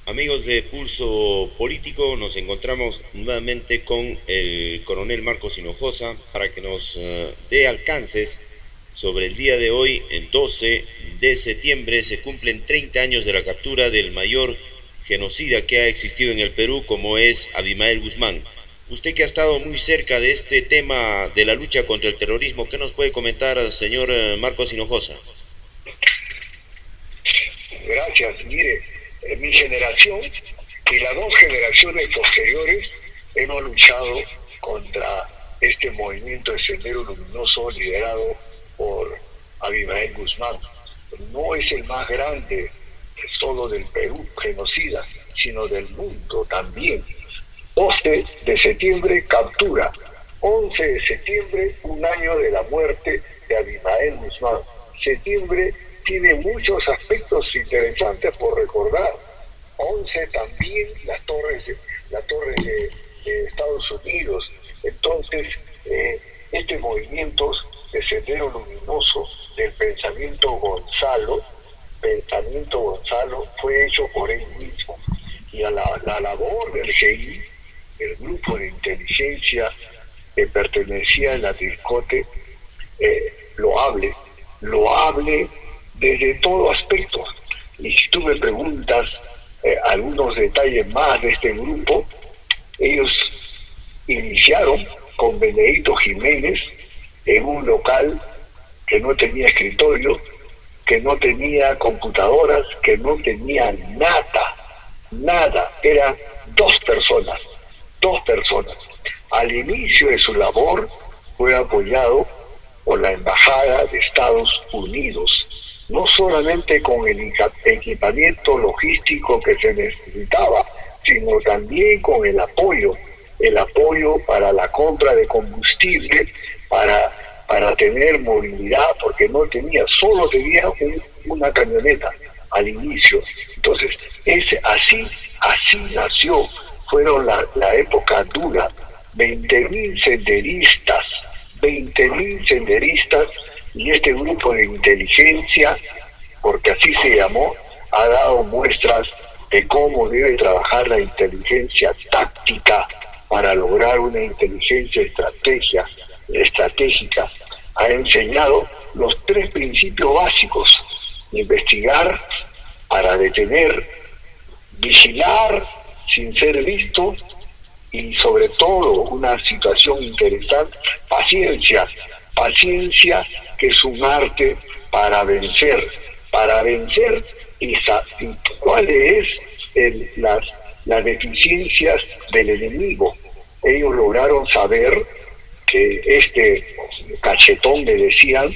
Amigos de Pulso Político, nos encontramos nuevamente con el coronel Marcos Hinojosa para que nos dé alcances sobre el día de hoy. El 12 de septiembre se cumplen 30 años de la captura del mayor genocida que ha existido en el Perú, como es Abimael Guzmán. Usted que ha estado muy cerca de este tema de la lucha contra el terrorismo, ¿qué nos puede comentar, señor Marcos Hinojosa? Gracias. Mire, en mi generación y las dos generaciones posteriores hemos luchado contra este movimiento de Sendero Luminoso liderado por Abimael Guzmán. No es el más grande solo del Perú, genocida, sino del mundo también. 12 de septiembre, captura. 11 de septiembre, un año de la muerte de Abimael Guzmán. Septiembre tiene muchos aspectos interesantes por recordar. 11 también las torres de Estados Unidos. Entonces, este movimiento de Sendero Luminoso del pensamiento Gonzalo fue hecho por él mismo. Y a la labor del GI, el grupo de inteligencia que pertenecía a la DIRCOTE, lo hable desde todo aspecto. Y si tú me preguntas algunos detalles más de este grupo, ellos iniciaron con Benedito Jiménez en un local que no tenía escritorio, que no tenía computadoras, que no tenía nada, eran dos personas. Al inicio de su labor fue apoyado por la Embajada de Estados Unidos, no solamente con el equipamiento logístico que se necesitaba, sino también con el apoyo para la compra de combustible, para tener movilidad, porque solo tenía una camioneta al inicio. Entonces, así nació, fueron la época dura, 20.000 senderistas, y este grupo de inteligencia, porque así se llamó, ha dado muestras de cómo debe trabajar la inteligencia táctica para lograr una inteligencia estratégica. Ha enseñado los 3 principios básicos: investigar para detener, vigilar sin ser visto, y sobre todo una situación interesante, paciencia, que es un arte para vencer y cuáles las deficiencias del enemigo. Ellos lograron saber que este cachetón, le decían,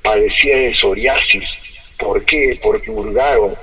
padecía de psoriasis. ¿Por qué? Porque hurgaron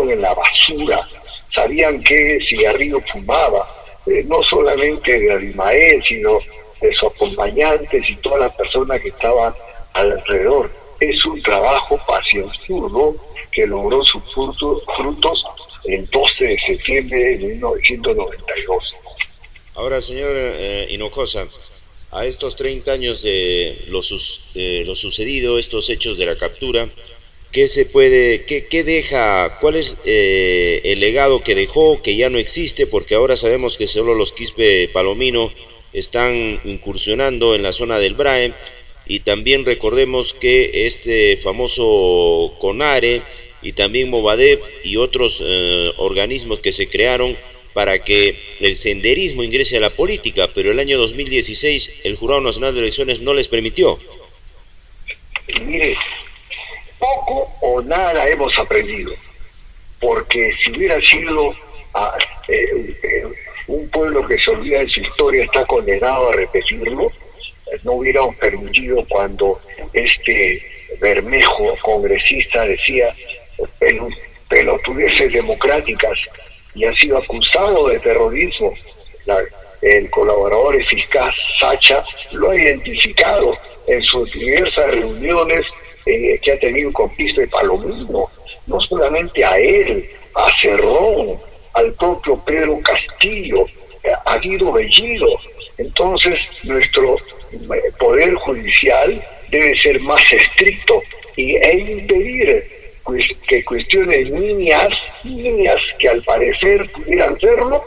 en la basura. Sabían que cigarrillo fumaba, no solamente de Abimael, sino de sus acompañantes y todas las personas que estaban alrededor. Es un trabajo pacienzudo que logró sus frutos el 12 de septiembre de 1992. Ahora, señor Hinojosa, a estos 30 años de lo sucedido, estos hechos de la captura, ¿qué deja? ¿Cuál es el legado que dejó, que ya no existe? Porque ahora sabemos que solo los Quispe Palomino están incursionando en la zona del Brae, y también recordemos que este famoso CONARE y también Movadef y otros organismos que se crearon para que el senderismo ingrese a la política, pero el año 2016 el Jurado Nacional de Elecciones no les permitió. Mire, poco o nada hemos aprendido, porque si hubiera sido un pueblo que se olvida de su historia, está condenado a repetirlo. No hubiéramos permitido cuando este Bermejo, congresista, decía pelotudeces democráticas, y ha sido acusado de terrorismo. El colaborador eficaz Sacha lo ha identificado en sus diversas reuniones que ha tenido con Quispe Palomino, no solamente a él, a Cerrón, al propio Pedro Castillo, a Guido Bellido. Entonces, nuestro poder judicial debe ser más estricto e impedir que cuestiones pequeñas que al parecer pudieran serlo,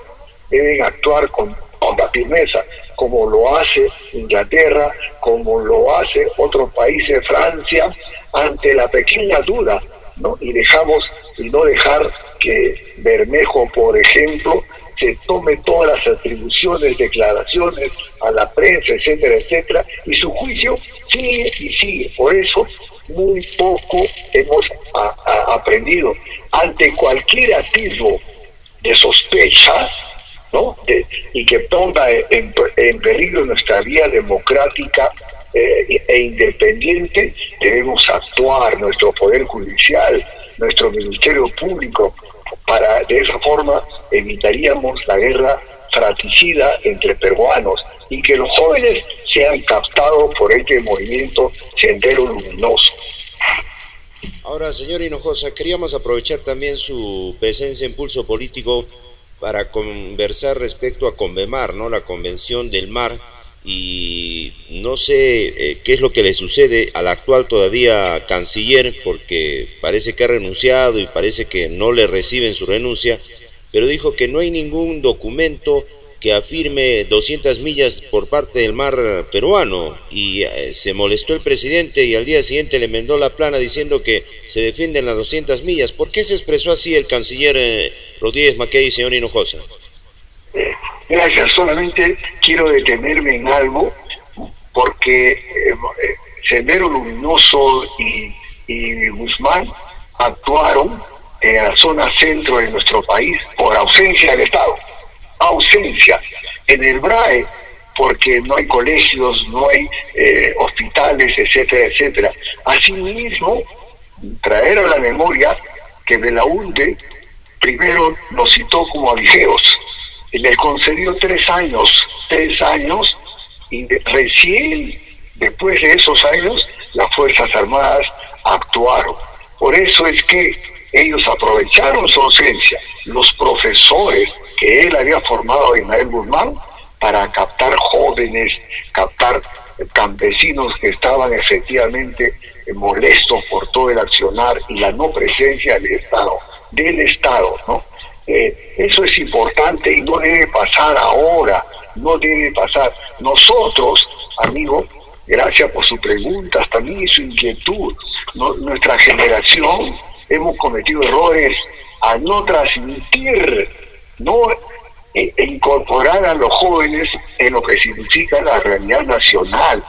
deben actuar con la firmeza, como lo hace Inglaterra, como lo hace otros países, Francia, ante la pequeña duda, ¿no? Y no dejar que Bermejo, por ejemplo, se tome todas las atribuciones, declaraciones a la prensa, etcétera, etcétera, y su juicio sigue y sigue. Por eso muy poco hemos aprendido. Ante cualquier atisbo de sospecha, ¿no? Y que ponga en peligro nuestra vía democrática e independiente, debemos actuar, nuestro Poder Judicial, nuestro Ministerio Público, de esa forma evitaríamos la guerra fratricida entre peruanos y que los jóvenes sean captados por este movimiento Sendero Luminoso. Ahora, señor Hinojosa, queríamos aprovechar también su presencia en Pulso Político para conversar respecto a Convemar, ¿no? La Convención del Mar, y no sé qué es lo que le sucede al actual todavía canciller, porque parece que ha renunciado y parece que no le reciben su renuncia, pero dijo que no hay ningún documento que afirme 200 millas por parte del mar peruano, y se molestó el presidente y al día siguiente le enmendó la plana diciendo que se defienden las 200 millas. ¿Por qué se expresó así el canciller Rodríguez Mackey, señor Hinojosa? Gracias, solamente quiero detenerme en algo, porque Sendero Luminoso y Guzmán actuaron en la zona centro de nuestro país por ausencia del Estado. Ausencia en el BRAE, porque no hay colegios, no hay hospitales, etcétera, etcétera. Asimismo, traer a la memoria que Belaúnde primero nos citó como avigeos, y le concedió 3 años, y recién después de esos años las Fuerzas Armadas actuaron. Por eso es que ellos aprovecharon su ausencia, los profesores que él había formado en Ismael Guzmán, para captar jóvenes, captar campesinos que estaban efectivamente molestos por todo el accionar y la no presencia del Estado, ¿no? Eso es importante y no debe pasar ahora, no debe pasar. Nosotros, amigo, gracias por sus preguntas también y su inquietud, nuestra generación hemos cometido errores al no transmitir, no incorporar a los jóvenes en lo que significa la realidad nacional.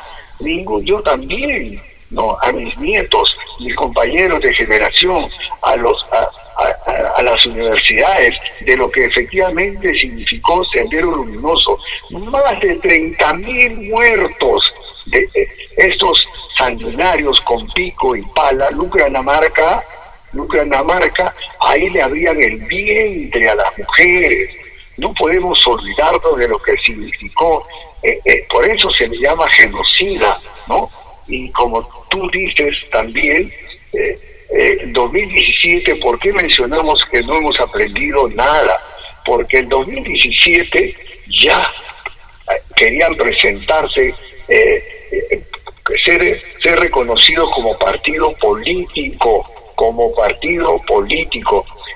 Yo también, no, a mis nietos, mis compañeros de generación, a las universidades, de lo que efectivamente significó Sendero Luminoso. Más de 30.000 muertos de estos sanguinarios con pico y pala. Lucranamarca, ahí le abrían el vientre a las mujeres. No podemos olvidarnos de lo que significó, por eso se le llama genocida, ¿no? Y como tú dices también, 2017, ¿por qué mencionamos que no hemos aprendido nada? Porque en 2017 ya querían presentarse, ser reconocidos como partido político,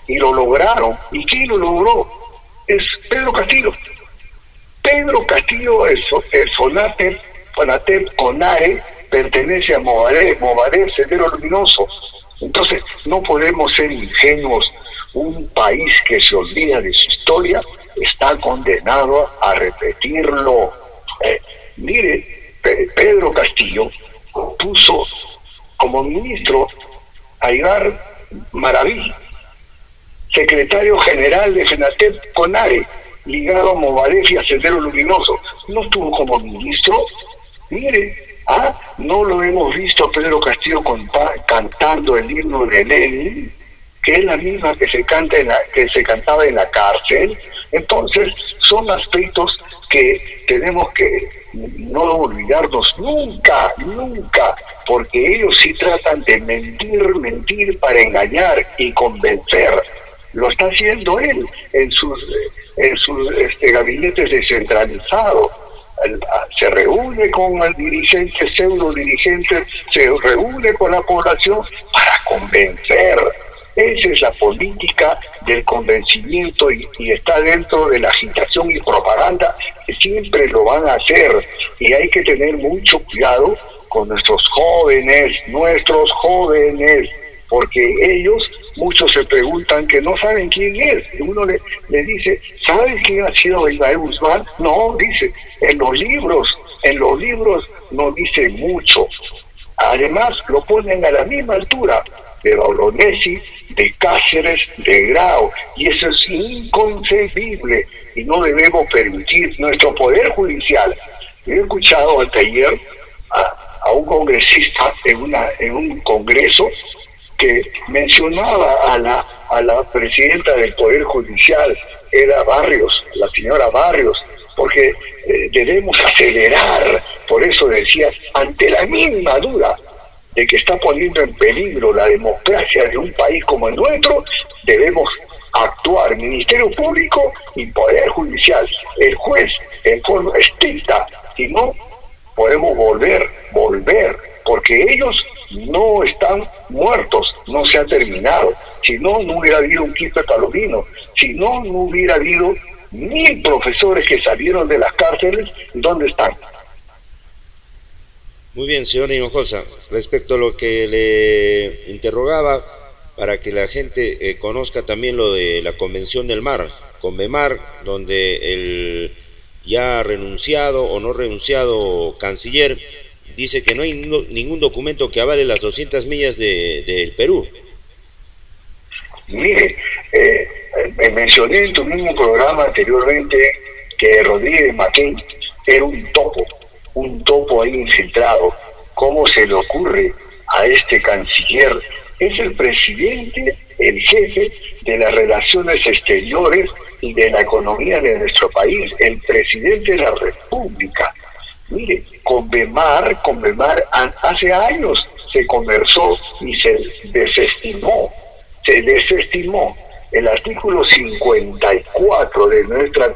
y lo lograron. ¿Y quién lo logró? Es Pedro Castillo. Pedro Castillo, el Fonatep Conare, pertenece a Movadef, Sendero Luminoso. Entonces, no podemos ser ingenuos. Un país que se olvida de su historia está condenado a repetirlo. Mire, Pedro Castillo puso como ministro a Ibar Maraví, secretario general de Fonatep Conare, ligado a Movadef y a Sendero Luminoso. No estuvo como ministro. Mire, no lo hemos visto a Pedro Castillo cantando el himno de Lenin, que es la misma que se cantaba en la cárcel. Entonces, son aspectos que tenemos que no olvidarnos nunca, porque ellos sí tratan de mentir para engañar y convencer. Lo está haciendo él en sus gabinetes descentralizados. Se reúne con el dirigente, pseudo dirigente, se reúne con la población para convencer. Esa es la política del convencimiento y está dentro de la agitación y propaganda que siempre lo van a hacer. Y hay que tener mucho cuidado con nuestros jóvenes, porque ellos, muchos se preguntan que no saben quién es. Y uno le dice, ¿sabes quién ha sido Abimael Guzmán? No, dice, en los libros no dice mucho. Además, lo ponen a la misma altura de Bolognesi, de Cáceres, de Grau, y eso es inconcebible y no debemos permitir. Nuestro Poder Judicial, yo he escuchado anteayer a un congresista en un congreso que mencionaba a la presidenta del Poder Judicial, era Barrios, la señora Barrios, porque debemos acelerar. Por eso decía, ante la misma duda de que está poniendo en peligro la democracia de un país como el nuestro, debemos actuar, Ministerio Público y Poder Judicial, el juez en forma estricta, si no podemos volver, porque ellos no están muertos, no se ha terminado. Si no, no hubiera habido un Quispe Palomino, si no, no hubiera habido 1000 profesores que salieron de las cárceles. ¿Dónde están? Muy bien, señor Hinojosa. Respecto a lo que le interrogaba, para que la gente conozca también lo de la Convención del Mar, Convemar, donde el ya renunciado o no renunciado canciller dice que no hay ningún documento que avale las 200 millas del Perú. Mire, mencioné en tu mismo programa anteriormente que Rodríguez Maquén era un topo ahí infiltrado. ¿Cómo se le ocurre a este canciller? Es el presidente, el jefe de las relaciones exteriores y de la economía de nuestro país, el presidente de la República. Mire, Convemar hace años se conversó y se desestimó. El artículo 54 de nuestra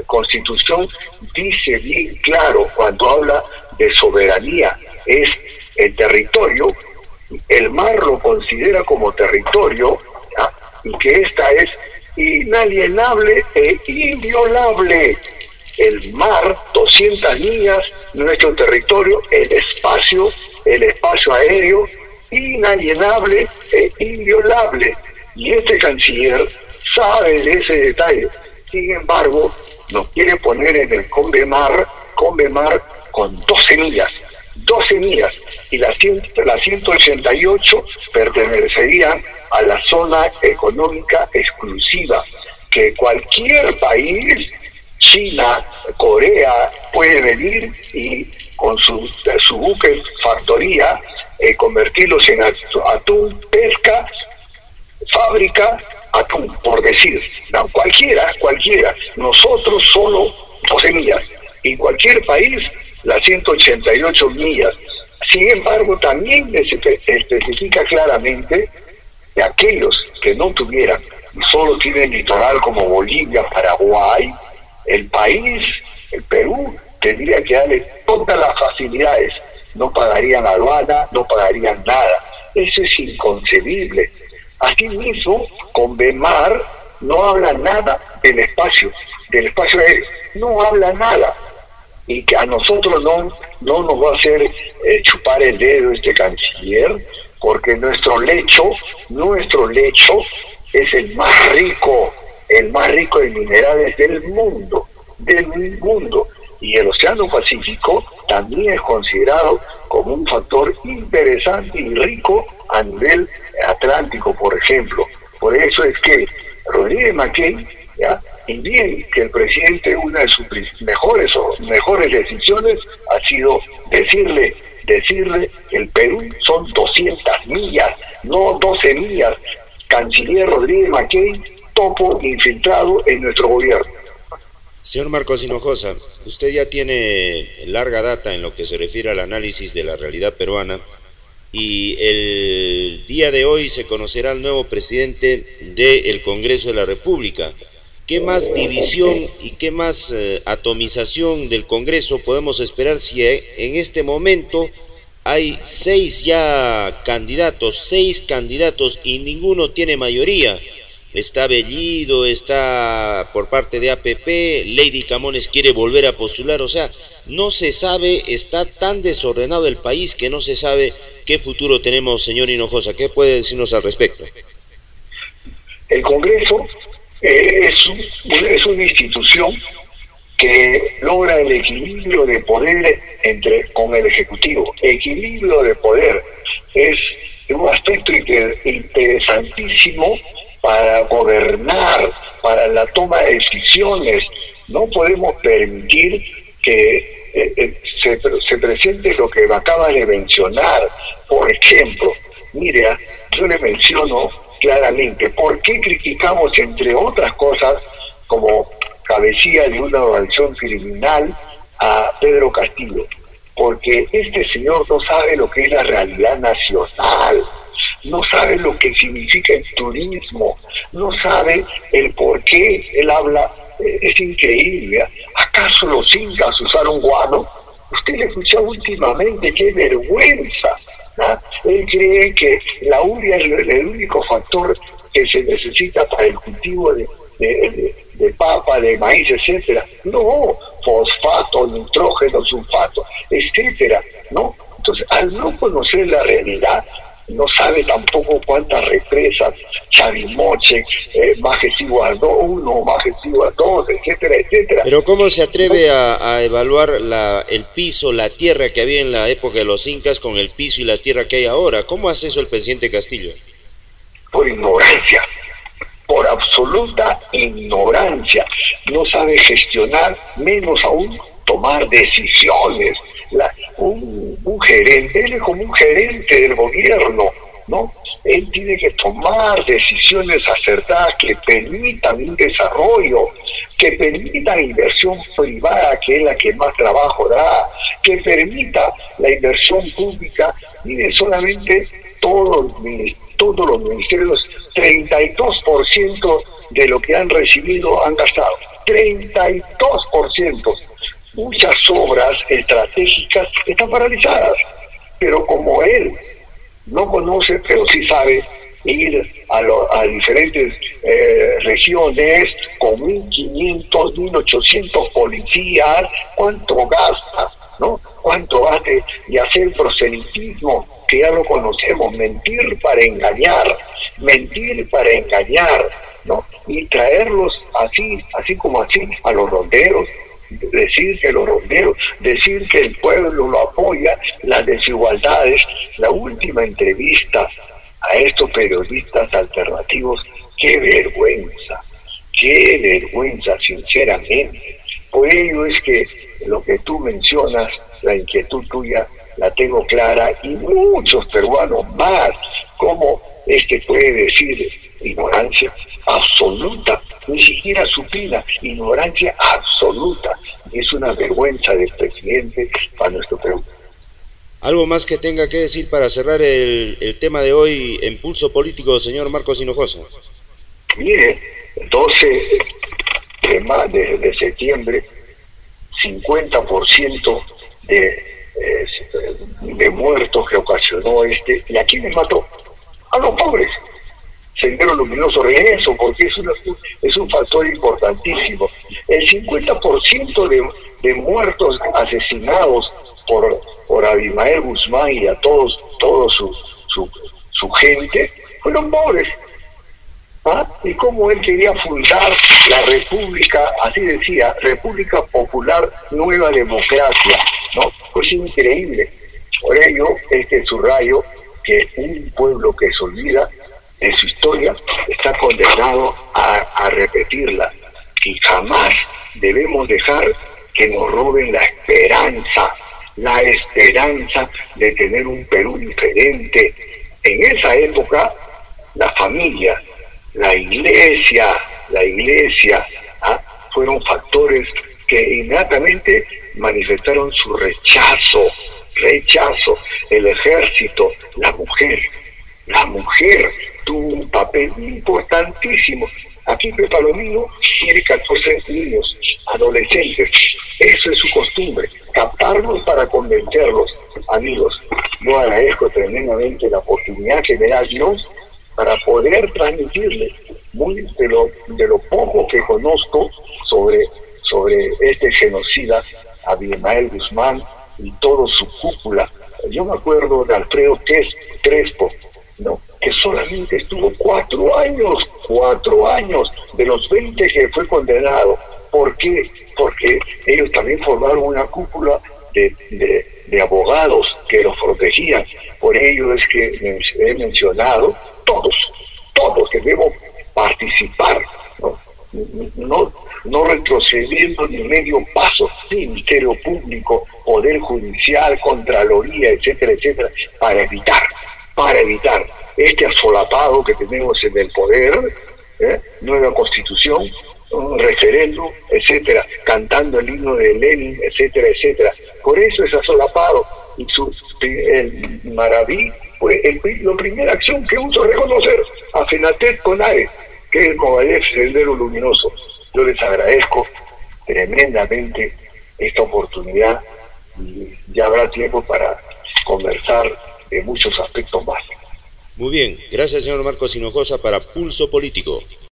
Constitución dice bien claro, cuando habla de soberanía, es el territorio, el mar lo considera como territorio, y que esta es inalienable e inviolable. El mar, 200 millas, nuestro territorio, el espacio aéreo, inalienable e inviolable. Y este canciller sabe de ese detalle. Sin embargo, nos quiere poner en el Convemar con 12 millas, y las 188 pertenecerían a la zona económica exclusiva, que cualquier país, China, Corea, puede venir y con su buque factoría convertirlos en atún, pesca, fábrica, atún, por decir. No, cualquiera. Nosotros solo 12 millas. Y cualquier país, las 188 millas. Sin embargo, también especifica claramente que aquellos que no tuvieran, solo tienen litoral como Bolivia, Paraguay, el país, el Perú, tendría que darle todas las facilidades. No pagarían aduana, no pagarían nada. Eso es inconcebible. Asimismo, Convemar no habla nada del espacio aéreo, no habla nada. Y que a nosotros no nos va a hacer chupar el dedo este canciller, porque nuestro lecho es el más rico en minerales del mundo. Y el Océano Pacífico también es considerado como un factor interesante y rico a nivel atlántico, por ejemplo. Por eso es que Rodríguez Maquén, y bien que el presidente, una de sus mejores decisiones ha sido decirle que el Perú son 200 millas, no 12 millas. Canciller Rodríguez Maquén, topo infiltrado en nuestro gobierno. Señor Marcos Hinojosa, usted ya tiene larga data en lo que se refiere al análisis de la realidad peruana, y el día de hoy se conocerá el nuevo presidente del Congreso de la República. ¿Qué más división y qué más atomización del Congreso podemos esperar si en este momento hay seis candidatos y ninguno tiene mayoría. Está Bellido, está por parte de APP, Lady Camones quiere volver a postular, o sea, no se sabe, está tan desordenado el país que no se sabe qué futuro tenemos, señor Hinojosa. ¿Qué puede decirnos al respecto? El Congreso es una institución que logra el equilibrio de poder con el Ejecutivo. Equilibrio de poder es un aspecto interesantísimo para gobernar, para la toma de decisiones. No podemos permitir que se presente lo que acaba de mencionar. Por ejemplo, mire, yo le menciono claramente por qué criticamos, entre otras cosas, como cabecilla de una organización criminal, a Pedro Castillo, porque este señor no sabe lo que es la realidad nacional, no sabe lo que significa el turismo, no sabe el por qué él habla. Es increíble. ¿Acaso los incas usaron guano? Usted le escuchó últimamente, qué vergüenza. ¿Ah? Él cree que la urea es el único factor que se necesita para el cultivo de papa, de maíz, etcétera. No, fosfato, nitrógeno, sulfato, etcétera, ¿no? Entonces, al no conocer la realidad, no sabe tampoco cuántas represas, Chavimoche, Majestigua 1, Majestigua 2, etcétera, etcétera. Pero ¿cómo se atreve a evaluar el piso, la tierra que había en la época de los incas con el piso y la tierra que hay ahora? ¿Cómo hace eso el presidente Castillo? Por ignorancia, por absoluta ignorancia. No sabe gestionar, menos aún tomar decisiones. Un gerente, él es como un gerente del gobierno, ¿no? Él tiene que tomar decisiones acertadas que permitan un desarrollo, que permitan inversión privada, que es la que más trabajo da, que permita la inversión pública. Mire, solamente todos los ministerios, 32% de lo que han recibido han gastado. 32%. Muchas obras estratégicas están paralizadas, pero como él no conoce, pero sí sabe ir a diferentes regiones con 1.500, 1.800 policías, ¿cuánto gasta? ¿No? ¿Cuánto gasta? Y hacer proselitismo, que ya lo conocemos, mentir para engañar, ¿no? Y traerlos así como así a los ronderos. Decir que el pueblo lo apoya, las desigualdades. La última entrevista a estos periodistas alternativos, qué vergüenza, sinceramente. Por ello es que lo que tú mencionas, la inquietud tuya, la tengo clara, y muchos peruanos más. ¿Cómo puede decir ignorancia absoluta? Ni siquiera supina, ignorancia absoluta. Es una vergüenza del presidente para nuestro Perú. ¿Algo más que tenga que decir para cerrar el tema de hoy en Pulso Político, señor Marcos Hinojosa? Mire, 12 de septiembre, 50% de muertos que ocasionó ¿y a quiénes mató? A los pobres. Sendero Luminoso, regreso, porque es un factor importantísimo. El 50% de muertos asesinados por Abimael Guzmán y a todo su gente fueron pobres. ¿Ah? Y cómo él quería fundar la República, así decía, República Popular Nueva Democracia, ¿no? Pues increíble. Por ello es que subrayo que un pueblo que se olvida en su historia está condenado a repetirla, y jamás debemos dejar que nos roben la esperanza de tener un Perú diferente. En esa época, la familia, la iglesia, fueron factores que inmediatamente manifestaron su rechazo. El ejército, la mujer tuvo un papel importantísimo. Aquí Palomino tiene 14 niños, adolescentes. Eso es su costumbre, captarlos para convencerlos. Amigos, yo agradezco tremendamente la oportunidad que me da Dios para poder transmitirle de lo poco que conozco sobre este genocida Abimael Guzmán y todo su cúpula. Yo me acuerdo de Alfredo Crespo, ¿no?, que solamente estuvo 4 años de los 20 que fue condenado. ¿Por qué? Porque ellos también formaron una cúpula de abogados que los protegían. Por ello es que he mencionado todos que debemos participar, no retrocediendo ni medio paso. Ministerio Público, Poder Judicial, Contraloría, etcétera, etcétera, para evitar este asolapado que tenemos en el poder, nueva constitución, un referéndum, etcétera, cantando el himno de Lenin, etcétera, etcétera. Por eso es asolapado. Y el Maraví fue la primera acción que uso reconocer a Fenatet Conare, que es Movadef Sendero Luminoso. Yo les agradezco tremendamente esta oportunidad y ya habrá tiempo para conversar de muchos aspectos más. Muy bien, gracias señor Marcos Hinojosa para Pulso Político.